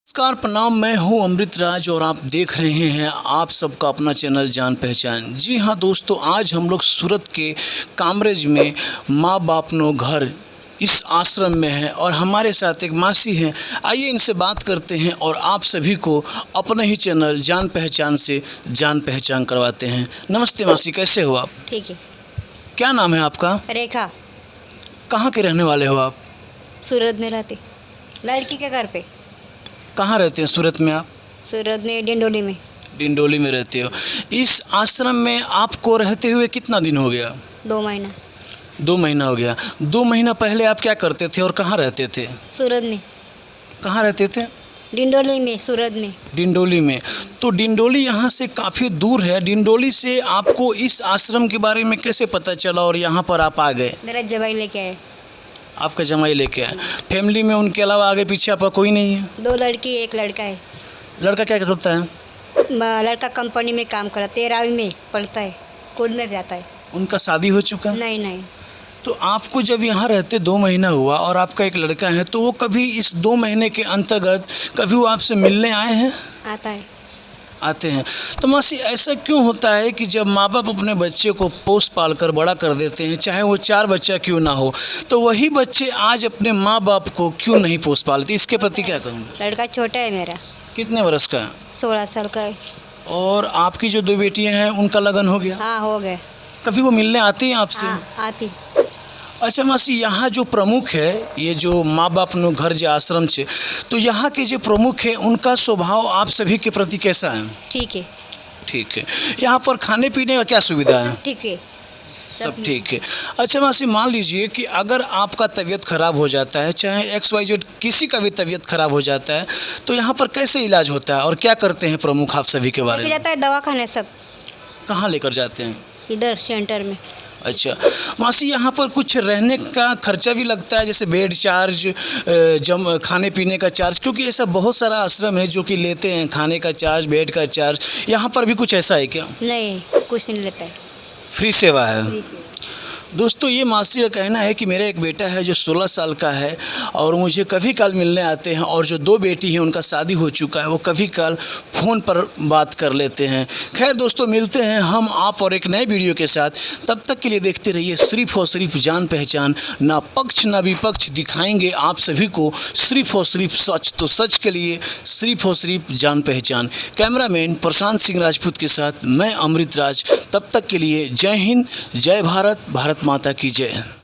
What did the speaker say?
नमस्कार प्रणाम। मैं हूं अमृत राज और आप देख रहे हैं आप सबका अपना चैनल जान पहचान। जी हां दोस्तों, आज हम लोग सूरत के कामरेज में माँ बाप नो घर इस आश्रम में है और हमारे साथ एक मासी हैं। आइए इनसे बात करते हैं और आप सभी को अपने ही चैनल जान पहचान से जान पहचान करवाते हैं। नमस्ते मासी, कैसे हो आप? ठीक है। क्या नाम है आपका? रेखा। कहाँ के रहने वाले हो आप? सूरत में रहती, लड़की के घर पे। कहाँ रहते हैं सूरत में आप? सूरत में डिंडोली में। डिंडोली में रहते हो। इस आश्रम में आपको रहते हुए कितना दिन हो गया? 2 महीना। 2 महीना हो गया। 2 महीना पहले आप क्या करते थे और कहाँ रहते थे? सूरत में। कहाँ रहते थे? डिंडोली में, सूरत में। डिंडोली में। तो डिंडोली यहाँ से काफ़ी दूर है। डिंडोली से आपको इस आश्रम के बारे में कैसे पता चला और यहाँ पर आप आ गए? मेरा जवाई लेके आए। आपका जमाई लेके आए। फैमिली में उनके अलावा आगे पीछे आपका कोई नहीं है? 2 लड़की 1 लड़का है। लड़का क्या करता है? लड़का कंपनी में काम करता है, 13वीं में पढ़ता है, स्कूल में जाता है। उनका शादी हो चुका है? नहीं। तो आपको जब यहाँ रहते 2 महीना हुआ और आपका एक लड़का है, तो वो कभी इस 2 महीने के अंतर्गत कभी वो आपसे मिलने आए हैं? आता है। आते हैं। तो मासी, ऐसा क्यों होता है कि जब माँ बाप अपने बच्चे को पोस पाल कर बड़ा कर देते हैं, चाहे वो 4 बच्चा क्यों ना हो, तो वही बच्चे आज अपने माँ बाप को क्यों नहीं पोस पालते? इसके प्रति क्या कहूँगा? लड़का छोटा है मेरा, कितने वर्ष का है? 16 साल का है। और आपकी जो 2 बेटियाँ हैं उनका लगन हो गया? हाँ, हो गए। कभी वो मिलने आती हैं आपसे? हाँ, आती। अच्छा मासी, यहाँ जो प्रमुख है, ये जो माँ बाप नो घर जो आश्रम से, तो यहाँ के जो प्रमुख है उनका स्वभाव आप सभी के प्रति कैसा है? ठीक है। ठीक है। यहाँ पर खाने पीने का क्या सुविधा है? ठीक है। सब ठीक है। अच्छा मासी, मान लीजिए कि अगर आपका तबीयत खराब हो जाता है, चाहे XYZ किसी का भी तबीयत खराब हो जाता है, तो यहाँ पर कैसे इलाज होता है और क्या करते हैं प्रमुख आप सभी के बारे में? जाता है दवाखाने सब। कहाँ लेकर जाते हैं? इधर सेंटर में। अच्छा मासी, यहाँ पर कुछ रहने का खर्चा भी लगता है, जैसे बेड चार्ज, खाने पीने का चार्ज? क्योंकि ऐसा बहुत सारा आश्रम है जो कि लेते हैं खाने का चार्ज, बेड का चार्ज। यहाँ पर भी कुछ ऐसा है क्या? नहीं, कुछ नहीं लेता है। फ्री सेवा है। दोस्तों, ये मासी का कहना है कि मेरा एक बेटा है जो 16 साल का है और मुझे कभी काल मिलने आते हैं, और जो 2 बेटी हैं उनका शादी हो चुका है, वो कभी काल फ़ोन पर बात कर लेते हैं। खैर दोस्तों, मिलते हैं हम आप और एक नए वीडियो के साथ। तब तक के लिए देखते रहिए सिर्फ और सिर्फ जान पहचान। ना पक्ष ना विपक्ष, दिखाएंगे आप सभी को सिर्फ और सिर्फ सच। तो सच के लिए सिर्फ और सिर्फ जान पहचान। कैमरामैन प्रशांत सिंह राजपूत के साथ मैं अमृत राज। तब तक के लिए जय हिंद, जय भारत, भारत माता की जय।